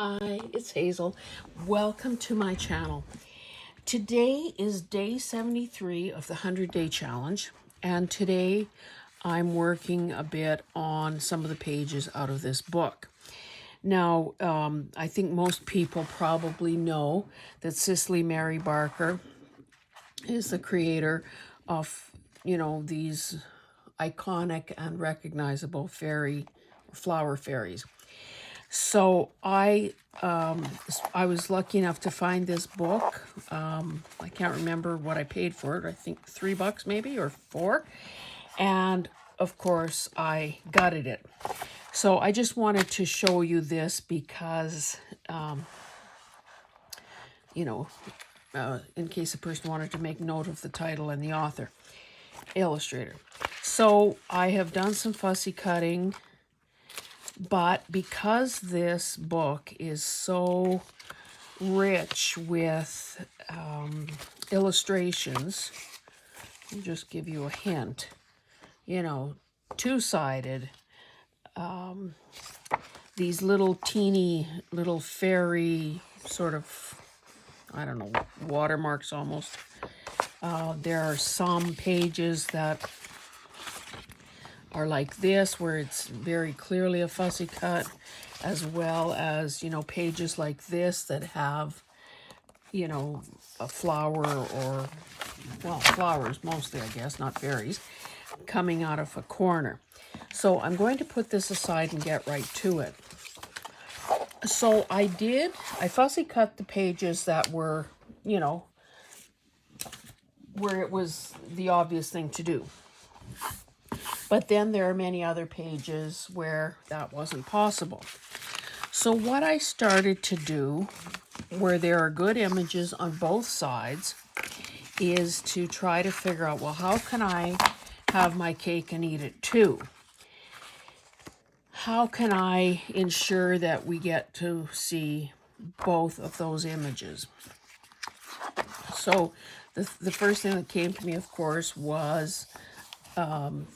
Hi, it's Hazel. Welcome to my channel. Today is day 73 of the 100-day challenge, and today I'm working a bit on some of the pages out of this book. Now, I think most people probably know that Cicely Mary Barker is the creator of, these iconic and recognizable flower fairies. So I was lucky enough to find this book. I can't remember what I paid for it. I think $3 maybe, or $4. And of course I gutted it. So I just wanted to show you this because, in case a person wanted to make note of the title and the author, illustrator. So I have done some fussy cutting. But because this book is so rich with illustrations, I'll just give you a hint, two-sided, these little teeny little fairy sort of, I don't know, watermarks almost. There are some pages that are like this, where it's very clearly a fussy cut, as well as, pages like this that have, a flower or, well, flowers mostly, I guess, not fairies, coming out of a corner. So I'm going to put this aside and get right to it. So I fussy cut the pages that were, where it was the obvious thing to do. But then there are many other pages where that wasn't possible. So what I started to do, where there are good images on both sides, is to try to figure out, well, how can I have my cake and eat it too? How can I ensure that we get to see both of those images? So the first thing that came to me, of course, was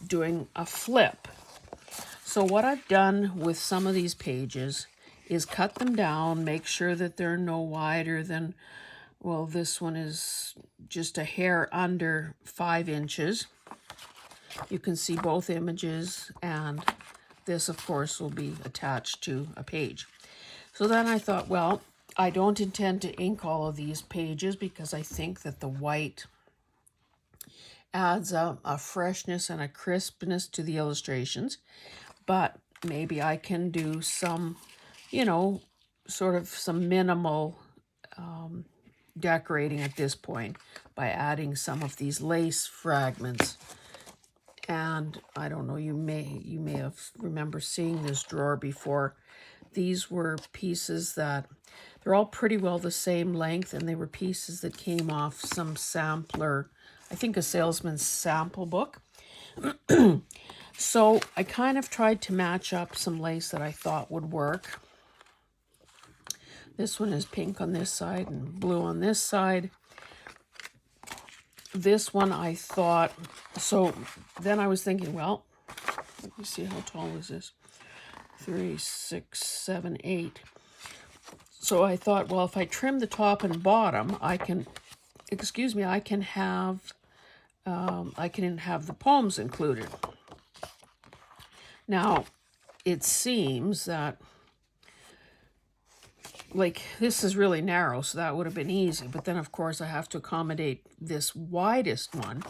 doing a flip. So what I've done with some of these pages is cut them down, make sure that they're no wider than, well, this one is just a hair under 5 inches. You can see both images, and this, of course, will be attached to a page. So then I thought, well, I don't intend to ink all of these pages because I think that the white adds a freshness and a crispness to the illustrations, but maybe I can do some, sort of some minimal decorating at this point by adding some of these lace fragments. And I don't know, you may have remember seeing this drawer before. These were pieces that they're all pretty well the same length, and they were pieces that came off some sampler, I think a salesman's sample book. So I kind of tried to match up some lace that I thought would work. This one is pink on this side and blue on this side. This one I thought, so then I was thinking, well, let me see, how tall is this? 3, 6, 7, 8. So I thought, well, if I trim the top and bottom, I can have the poems included. Now, it seems that, like, this is really narrow, so that would have been easy. But then, of course, I have to accommodate this widest one,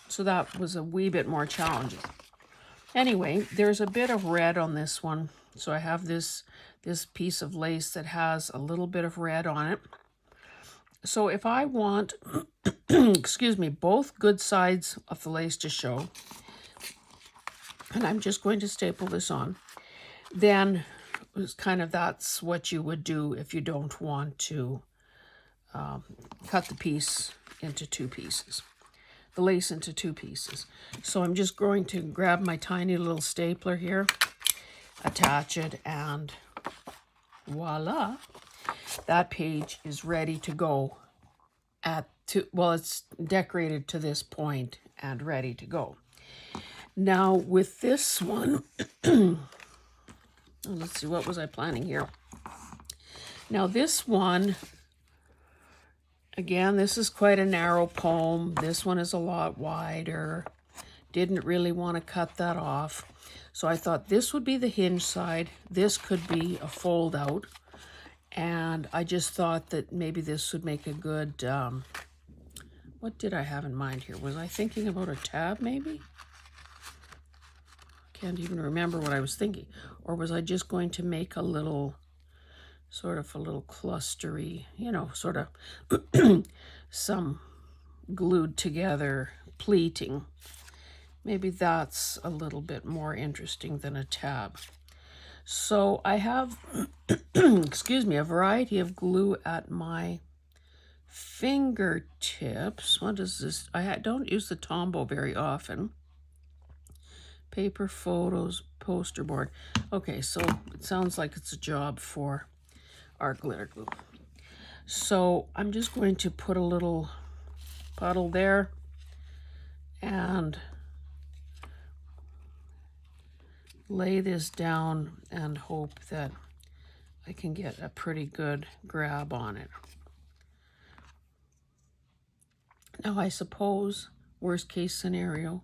so that was a wee bit more challenging. Anyway, there's a bit of red on this one. So I have this piece of lace that has a little bit of red on it. So if I want, both good sides of the lace to show, and I'm just going to staple this on, then that's what you would do if you don't want to cut the piece into 2 pieces, the lace into 2 pieces. So I'm just going to grab my tiny little stapler here, attach it, and voila, that page is ready to go it's decorated to this point and ready to go. Now with this one, let's see, what was I planning here? Now this one, again, this is quite a narrow poem. This one is a lot wider. Didn't really want to cut that off. So I thought this would be the hinge side. This could be a fold out. And I just thought that maybe this would make a good, what did I have in mind here? Was I thinking about a tab maybe? Can't even remember what I was thinking. Or was I just going to make a little, sort of a little clustery, you know, sort of some glued together pleating. Maybe that's a little bit more interesting than a tab. So I have, excuse me, a variety of glue at my fingertips. What is this? I don't use the Tombow very often. Paper photos, poster board. Okay, so it sounds like it's a job for our glitter glue. So I'm just going to put a little puddle there and lay this down and hope that I can get a pretty good grab on it. Now I suppose, worst case scenario,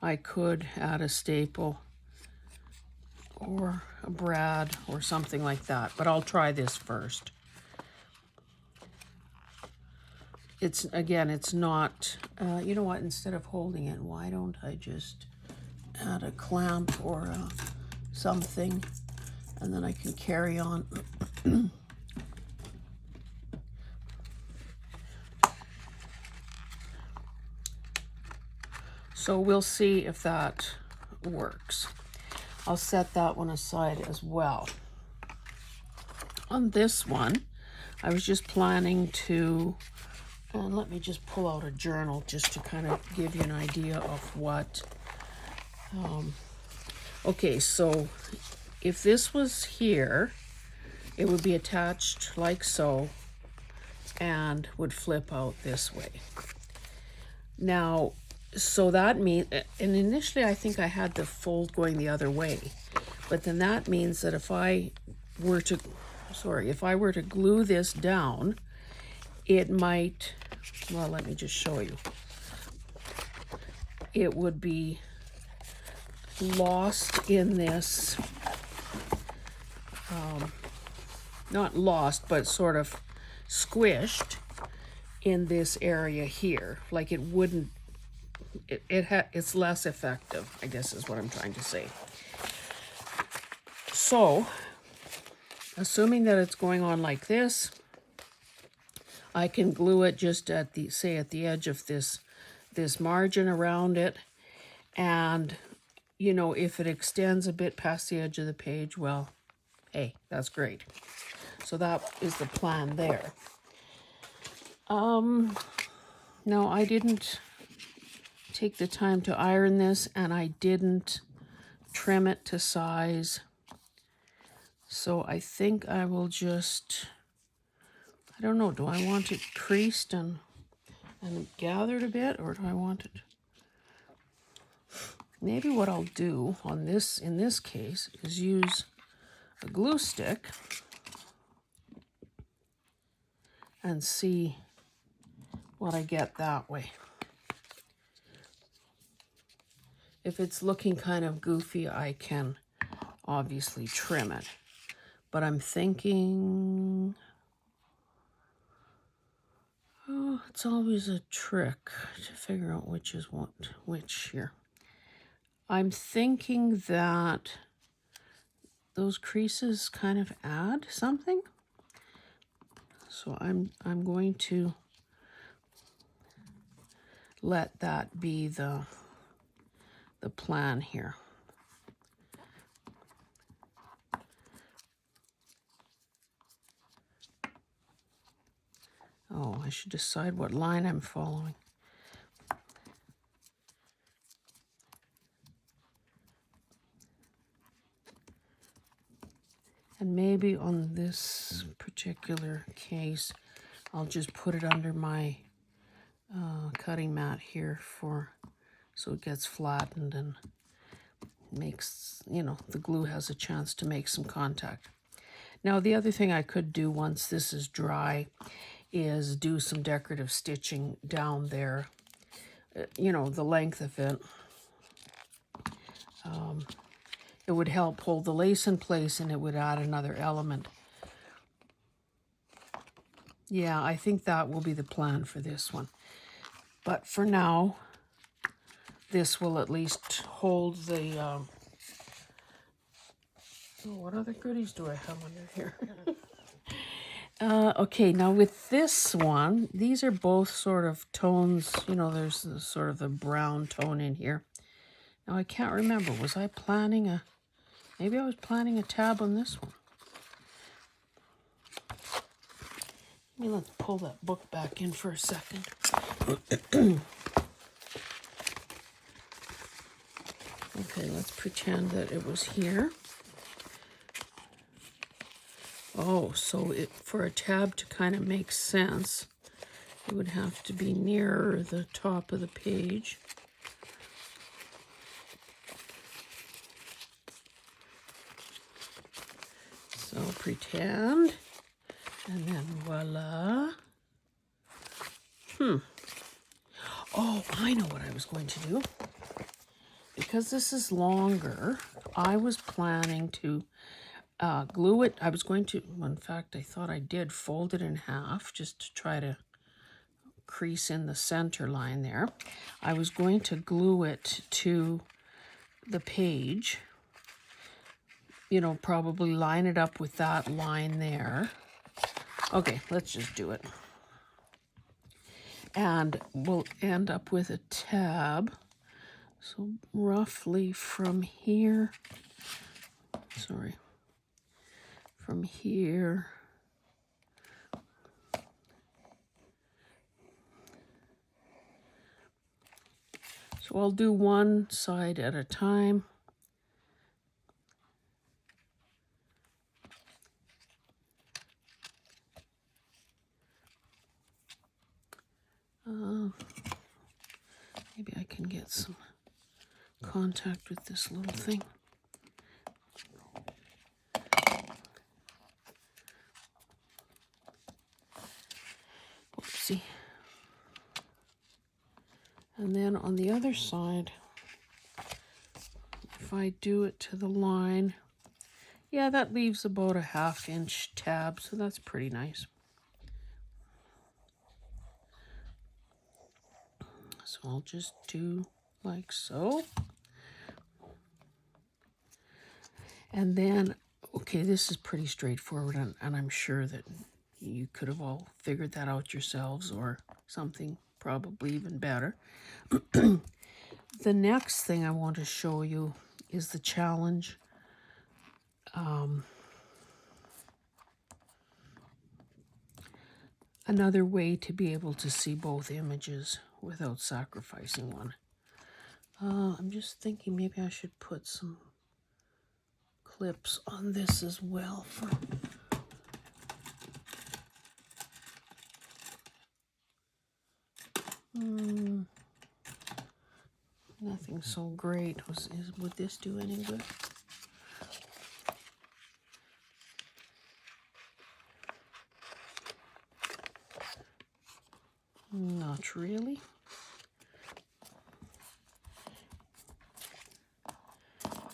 I could add a staple or a brad or something like that, but I'll try this first. It's, again, it's not, you know what, instead of holding it, why don't I just add a clamp or something, and then I can carry on. So we'll see if that works. I'll set that one aside as well. On this one, I was just planning to, and let me just pull out a journal just to kind of give you an idea of what, okay, so if this was here, it would be attached like so and would flip out this way. Now, so that means, and initially I think I had the fold going the other way, but then that means that if I were to, if I were to glue this down, it might, well, let me just show you. It would be lost in this, not lost, but sort of squished in this area here. Like it wouldn't, it's less effective, I guess is what I'm trying to say. So, assuming that it's going on like this, I can glue it just at the, say at the edge of this margin around it. And, you know, if it extends a bit past the edge of the page, well, hey, that's great. So that is the plan there. No, I didn't take the time to iron this, and I didn't trim it to size. So I think I will just, I don't know, do I want it creased and gathered a bit, or do I want it? Maybe what I'll do on this, in this case, is use a glue stick and see what I get that way. If it's looking kind of goofy, I can obviously trim it. But I'm thinking, oh, it's always a trick to figure out which is what, which here. I'm thinking that those creases kind of add something. So I'm going to let that be the plan here. Oh, I should decide what line I'm following. And maybe on this particular case, I'll just put it under my cutting mat here so it gets flattened and makes, you know, the glue has a chance to make some contact. Now, the other thing I could do once this is dry is do some decorative stitching down there, you know, the length of it. It would help hold the lace in place, and it would add another element. Yeah, I think that will be the plan for this one. But for now, this will at least hold the... oh, what other goodies do I have under here? Okay, now with this one, these are both sort of tones. You know, there's sort of a brown tone in here. Now, I can't remember. Was I planning a... Maybe I was planning a tab on this one. Let's pull that book back in for a second. Okay, let's pretend that it was here. Oh, so for a tab to kind of make sense, it would have to be nearer the top of the page. So pretend, and then voila. Oh, I know what I was going to do. Because this is longer, I was planning to glue it. I was going to, well, in fact, I thought I did fold it in half just to try to crease in the center line there. I was going to glue it to the page, you know, probably line it up with that line there. Okay, let's just do it. And we'll end up with a tab. So roughly from here, from here so I'll do one side at a time. Maybe I can get some contact with this little thing. Oopsie. And then on the other side, if I do it to the line, yeah, that leaves about a 1/2 inch tab, so that's pretty nice. So I'll just do like so. And then, okay, this is pretty straightforward, and I'm sure that you could have all figured that out yourselves, or something probably even better. The next thing I want to show you is the challenge. Another way to be able to see both images without sacrificing one. I'm just thinking maybe I should put some clips on this as well for... Nothing so great. Would this do any good? Not really.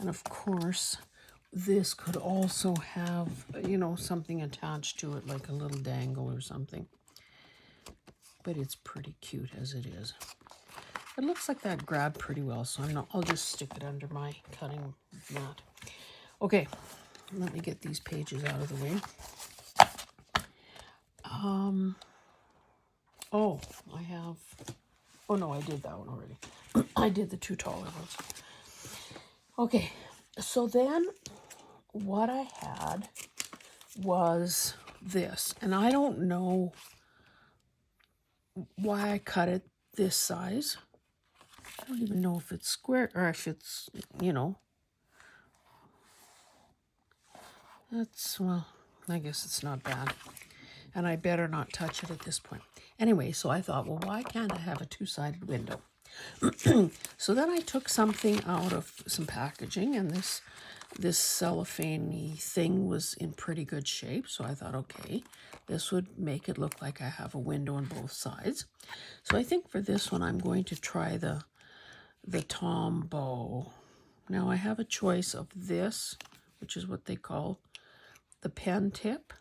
And of course, this could also have, you know, something attached to it, like a little dangle or something. But it's pretty cute as it is. It looks like that grabbed pretty well, so I'll just stick it under my cutting mat. Okay, let me get these pages out of the way. Oh, I have... Oh, no, I did that one already. I did the 2 taller ones. Okay, so then what I had was this. And I don't know why I cut it this size. I don't even know if it's square or if it's, you know. That's, well, I guess it's not bad. And I better not touch it at this point. Anyway, so I thought, well, why can't I have a 2-sided window? So then I took something out of some packaging, and this this cellophane thing was in pretty good shape, so I thought, okay, this would make it look like I have a window on both sides. So I think for this one, I'm going to try the Tombow. Now I have a choice of this, which is what they call the pen tip.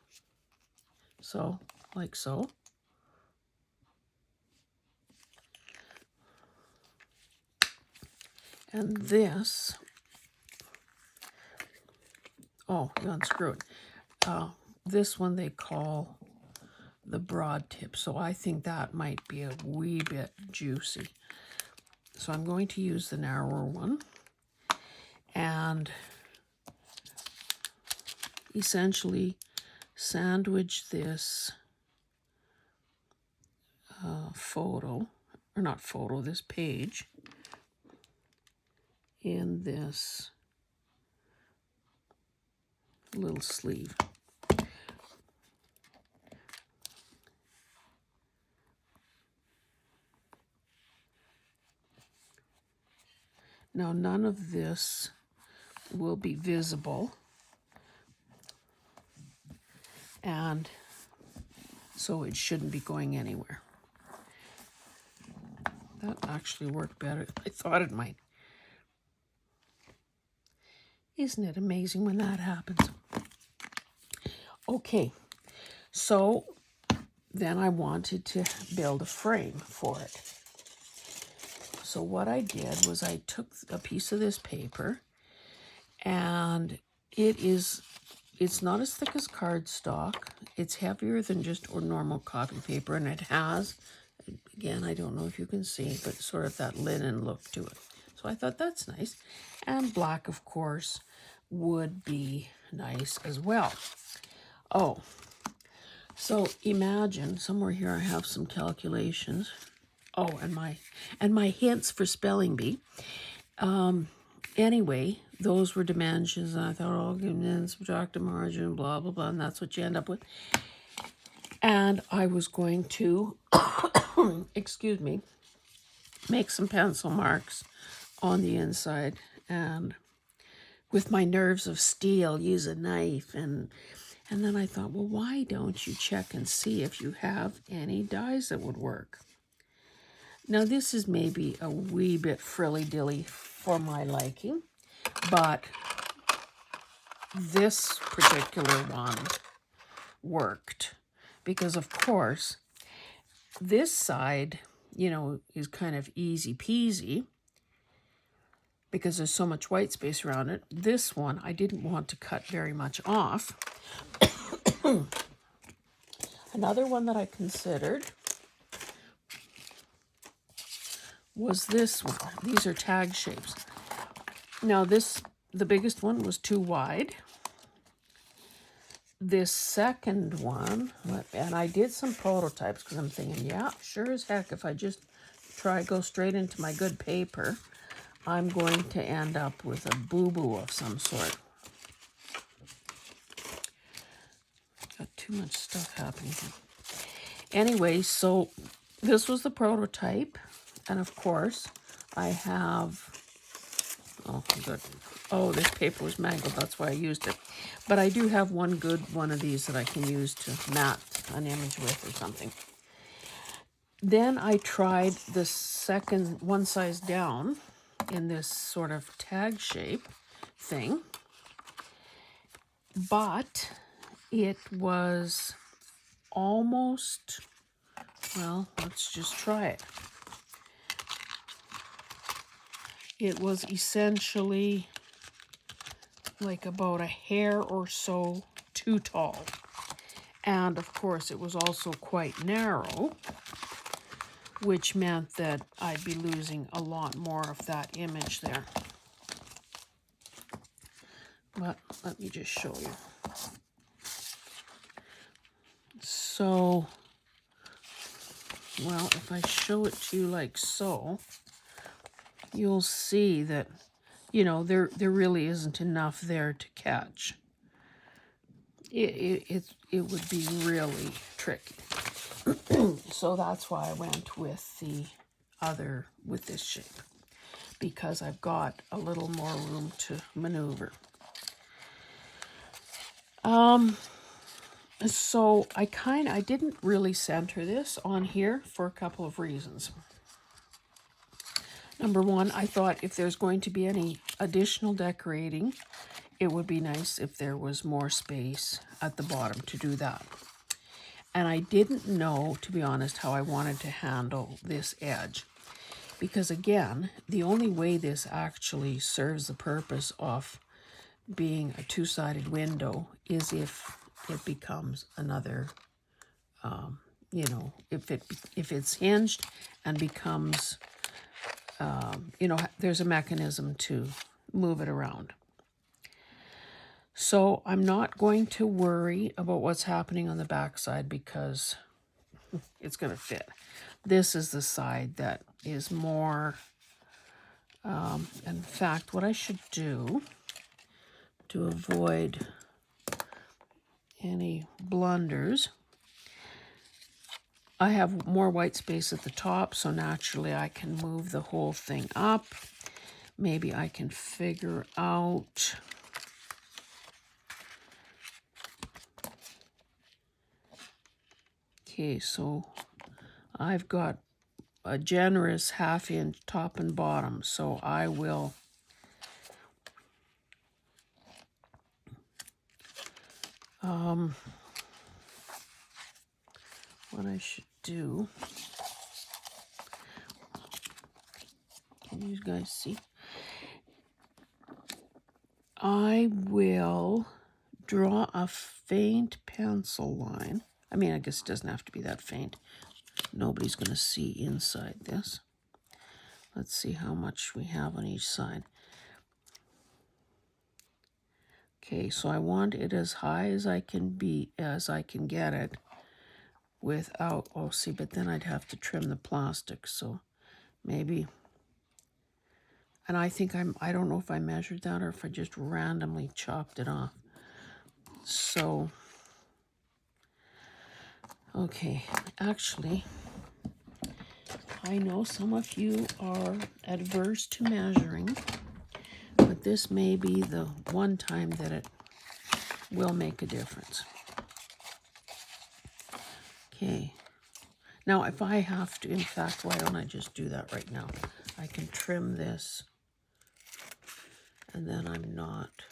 So, like so. And this, oh, you unscrew it. This one they call the broad tip. So I think that might be a wee bit juicy. So I'm going to use the narrower one and essentially sandwich this this page in this little sleeve. Now none of this will be visible, and so it shouldn't be going anywhere. That actually worked better than I thought it might. Isn't it amazing when that happens? Okay, so then I wanted to build a frame for it. So what I did was I took a piece of this paper, and it's not as thick as cardstock. It's heavier than just normal copy paper, and it has, again, I don't know if you can see, but sort of that linen look to it. So I thought that's nice. And black, of course, would be nice as well. Oh, so imagine somewhere here I have some calculations. Oh, and my hints for spelling bee. Anyway, those were dimensions, and I thought, oh, give them subtract the margin, blah, blah, blah, and that's what you end up with. And I was going to, excuse me, make some pencil marks on the inside, and with my nerves of steel, use a knife. And then I thought, well, why don't you check and see if you have any dies that would work? Now, this is maybe a wee bit frilly-dilly for my liking, but this particular one worked because, of course, this side, you know, is kind of easy peasy because there's so much white space around it. This one, I didn't want to cut very much off. Another one that I considered was this one. These are tag shapes. Now the biggest one was too wide. This second one, and I did some prototypes because I'm thinking, yeah, sure as heck, if I just go straight into my good paper, I'm going to end up with a boo-boo of some sort. Got too much stuff happening here. Anyway, so this was the prototype. And of course, I have, oh, good. Oh, this paper was mangled. That's why I used it. But I do have one good one of these that I can use to mat an image with or something. Then I tried the second one size down in this sort of tag shape thing. But it was almost, well, let's just try it. It was essentially like about a hair or so too tall. And of course, it was also quite narrow, which meant that I'd be losing a lot more of that image there. But let me just show you. So, well, if I show it to you like so, you'll see that, you know, there really isn't enough there to catch. It would be really tricky. So that's why I went with this shape, because I've got a little more room to maneuver. So I didn't really center this on here for a couple of reasons. Number one, I thought if there's going to be any additional decorating, it would be nice if there was more space at the bottom to do that. And I didn't know, to be honest, how I wanted to handle this edge. Because again, the only way this actually serves the purpose of being a two-sided window is if it becomes another, you know, if it's hinged and becomes, you know, there's a mechanism to move it around. So I'm not going to worry about what's happening on the back side because it's going to fit. This is the side that is more, in fact, what I should do to avoid any blunders, I have more white space at the top, so naturally I can move the whole thing up. Maybe I can figure out okay, so I've got a generous 1/2 inch top and bottom, so I will what I should do, can you guys see? I will draw a faint pencil line. I mean, I guess it doesn't have to be that faint. Nobody's going to see inside this. Let's see how much we have on each side. Okay, so I want it as high as I can get it without, oh, see, but then I'd have to trim the plastic, so maybe, and I think I don't know if I measured that or if I just randomly chopped it off. So, okay, actually, I know some of you are adverse to measuring, but this may be the one time that it will make a difference. Okay. Now, if I have to, in fact, why don't I just do that right now? I can trim this, and then I'm not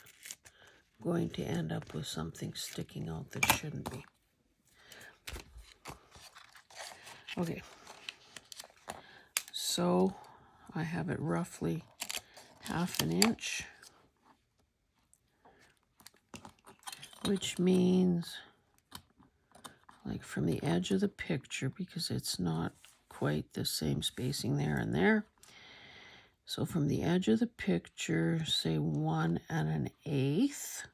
going to end up with something sticking out that shouldn't be. Okay. So I have it roughly 1/2 inch, which means like from the edge of the picture, because it's not quite the same spacing there and there. So from the edge of the picture, say 1 1/8.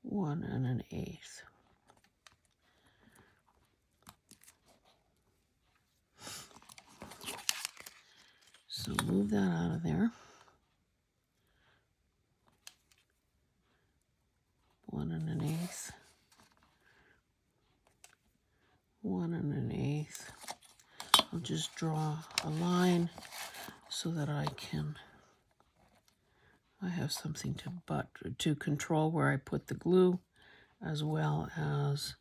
One and an eighth. So move that out of there. 1 1/8. 1 1/8. I'll just draw a line so that I have something to control where I put the glue, as well as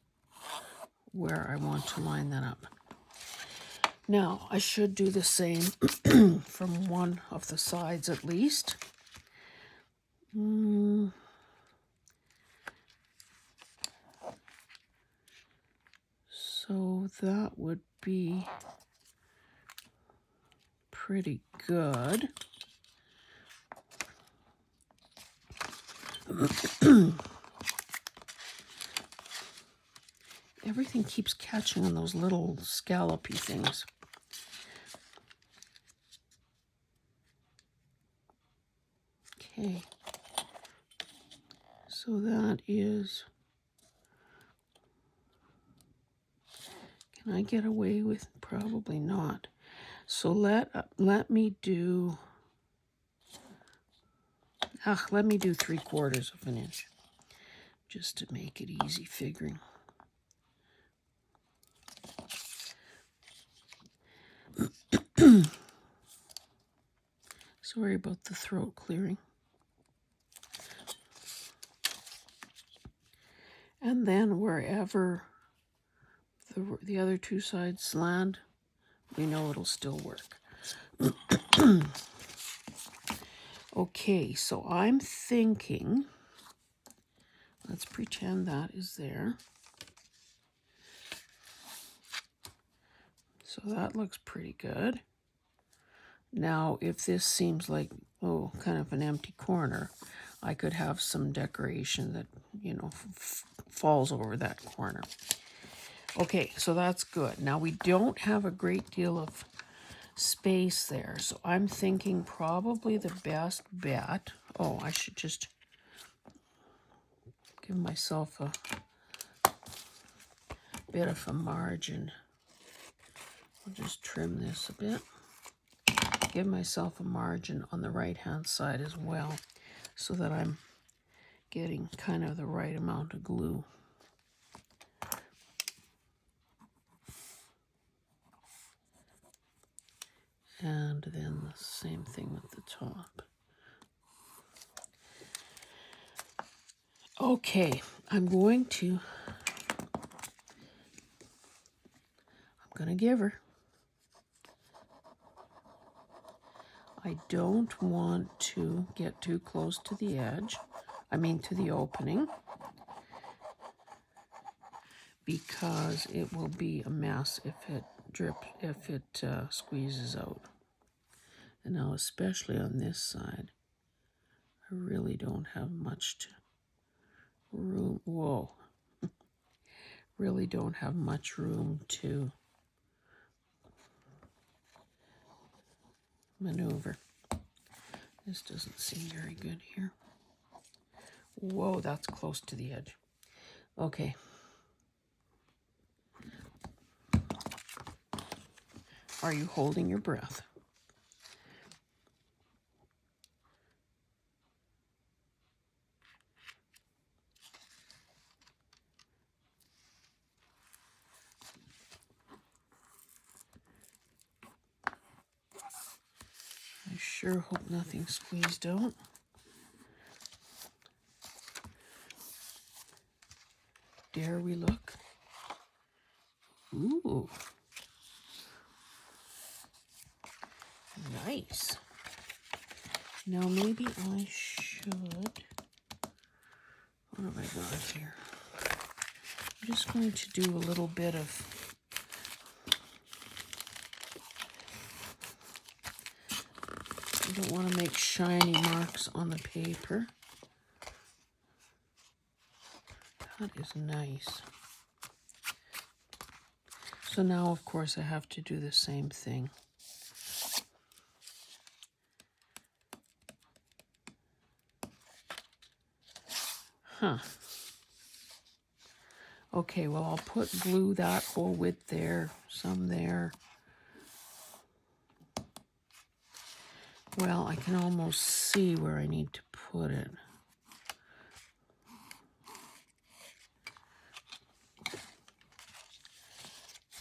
where I want to line that up. Now, I should do the same from one of the sides at least. So that would be pretty good. Everything keeps catching on those little scallopy things. Okay. So that is, can I get away with? Probably not. So let me do 3/4 of an inch, just to make it easy figuring. So Sorry about the throat clearing. And then wherever the other two sides land, we know it'll still work. Okay, so I'm thinking, let's pretend that is there. So that looks pretty good. Now, if this seems like, oh, kind of an empty corner, I could have some decoration that, you know, falls over that corner. Okay, so that's good. Now, we don't have a great deal of space there, so I'm thinking probably the best bet, oh, I should just give myself a bit of a margin. I'll just trim this a bit. Give myself a margin on the right-hand side as well, so that I'm getting kind of the right amount of glue. And then the same thing with the top. Okay, I'm going to give her. I don't want to get too close to the edge, to the opening, because it will be a mess if it squeezes out. And now, especially on this side, I really don't have much room. Whoa. Really don't have much room to maneuver. This doesn't seem very good here. Whoa, that's close to the edge. Okay. Are you holding your breath? I sure hope nothing squeezed out. Dare we look? Ooh. Nice. Now maybe I should, what have I got here? I'm just going to do a little bit of I don't want to make shiny marks on the paper. That is nice. So now, of course, I have to do the same thing. Huh. Okay, well, I'll put glue that whole width there, some there. Well, I can almost see where I need to put it.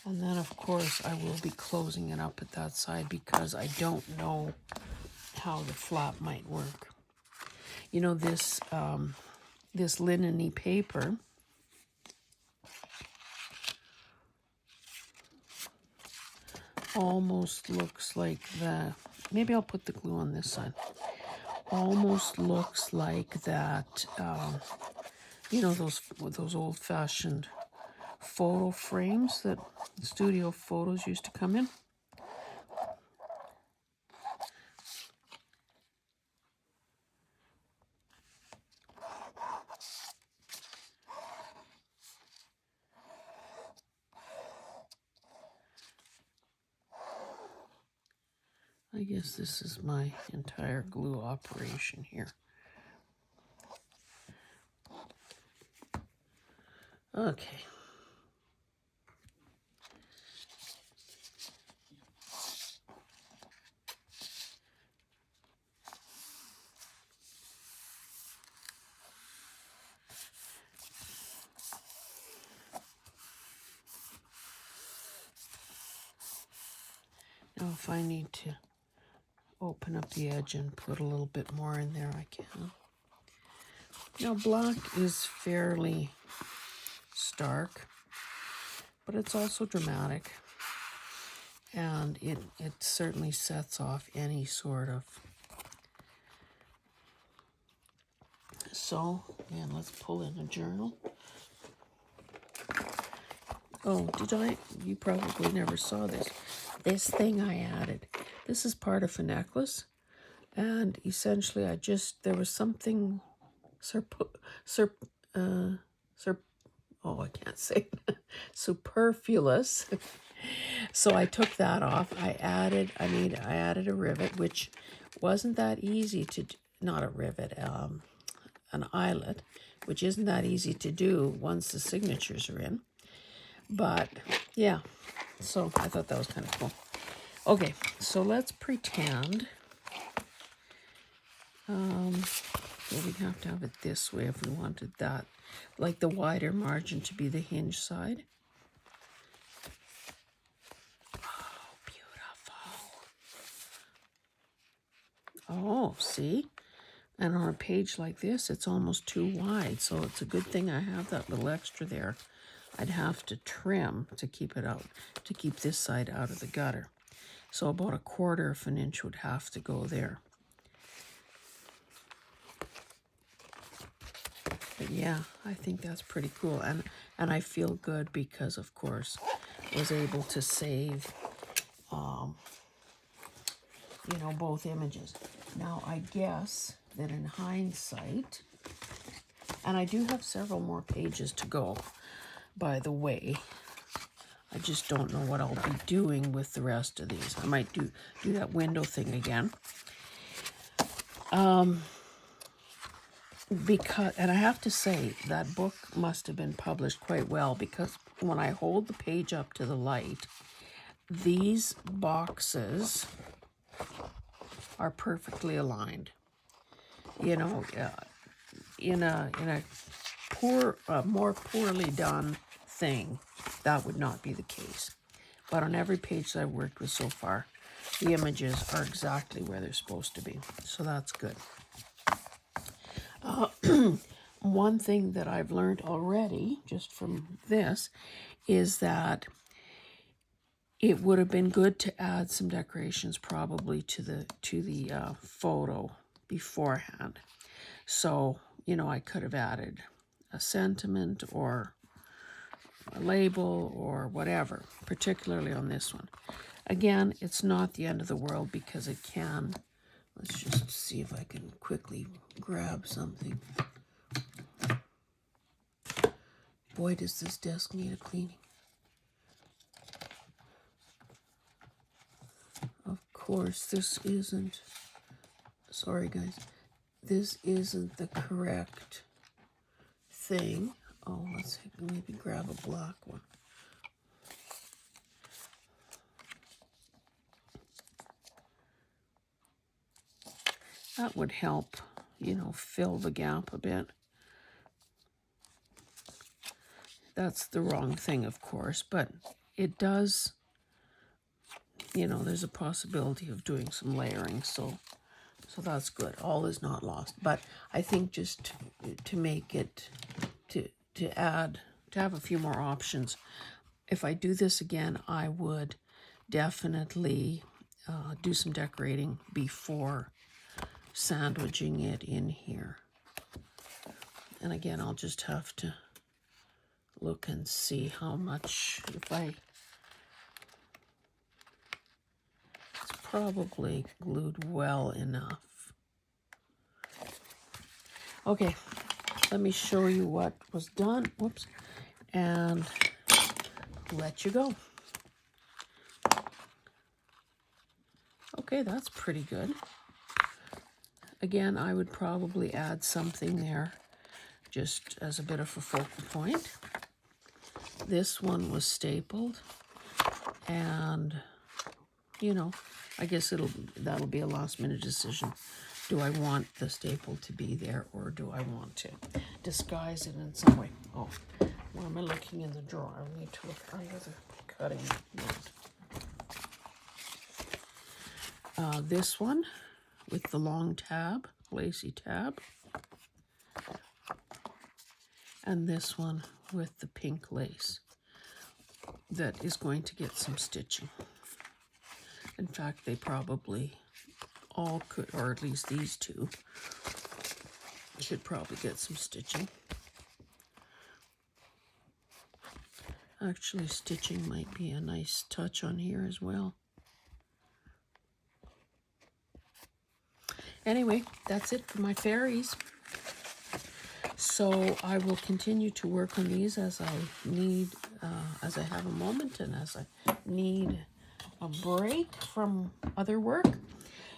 And then, of course, I will be closing it up at that side because I don't know how the flap might work. You know, this linen-y paper, almost looks like maybe I'll put the glue on this side. Almost looks like that, you know, those old-fashioned photo frames that studio photos used to come in. I guess this is my entire glue operation here. Okay. Now if I need to open up the edge and put a little bit more in there, I can. Now, black is fairly stark, but it's also dramatic. And it certainly sets off any sort of... So, and let's pull in a journal. Oh, you probably never saw this. This thing I added. This is part of a necklace. And essentially there was something I can't say superfluous. So I took that off. I added a rivet, which wasn't that easy to, not a rivet, an eyelet, which isn't that easy to do once the signatures are in. But yeah, so I thought that was kind of cool. Okay, so let's pretend. Well, we'd have to have it this way if we wanted that, like the wider margin to be the hinge side. Oh, beautiful. Oh, see? And on a page like this, it's almost too wide, so it's a good thing I have that little extra there. I'd have to trim to keep it out, to keep this side out of the gutter. So about 1/4 of an inch would have to go there. But yeah, I think that's pretty cool. And I feel good because, of course, I was able to save, both images. Now, I guess that in hindsight, and I do have several more pages to go, by the way. I just don't know what I'll be doing with the rest of these. I might do that window thing again. And I have to say, that book must have been published quite well, because when I hold the page up to the light, these boxes are perfectly aligned. In a more poorly done thing, that would not be the case. But on every page that I've worked with so far, the images are exactly where they're supposed to be. So that's good. One thing that I've learned already, just from this, is that it would have been good to add some decorations probably to the photo beforehand. So, I could have added a sentiment or a label or whatever, particularly on this one. Again, it's not the end of the world, because it can... Let's just see if I can quickly grab something. Boy, does this desk need a cleaning. Of course, this isn't... Sorry, guys. This isn't the correct thing. Oh, let's maybe grab a black one. That would help, fill the gap a bit. That's the wrong thing, of course, but it does, there's a possibility of doing some layering, so that's good. All is not lost. But I think just to make it, to have a few more options. If I do this again, I would definitely do some decorating before sandwiching it in here. And again, I'll just have to look and see how much, it's probably glued well enough. Okay, let me show you what was done. Whoops. And let you go. Okay, that's pretty good. Again, I would probably add something there just as a bit of a focal point. This one was stapled, and I guess that'll be a last minute decision. Do I want the staple to be there, or do I want to disguise it in some way? Oh, why am I looking in the drawer? I need to look under the cutting board. This one with the long tab, lacy tab. And this one with the pink lace that is going to get some stitching. In fact, they probably all could, or at least these two should probably get some stitching. Actually, stitching might be a nice touch on here as well. Anyway, that's it for my fairies. So I will continue to work on these as I need, as I have a moment and as I need a break from other work.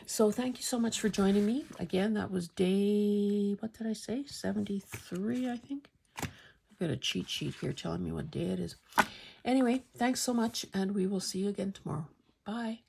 So thank you so much for joining me. Again, that was day, what did I say? 73, I think. I've got a cheat sheet here telling me what day it is. Anyway, thanks so much, and we will see you again tomorrow. Bye.